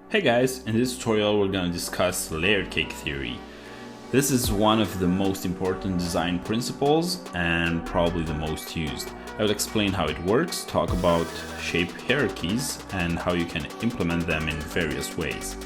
Hey guys, in this tutorial we're going to discuss layered cake theory. This is one of the most important design principles and probably the most used. I will explain how it works, talk about shape hierarchies and how you can implement them in various ways.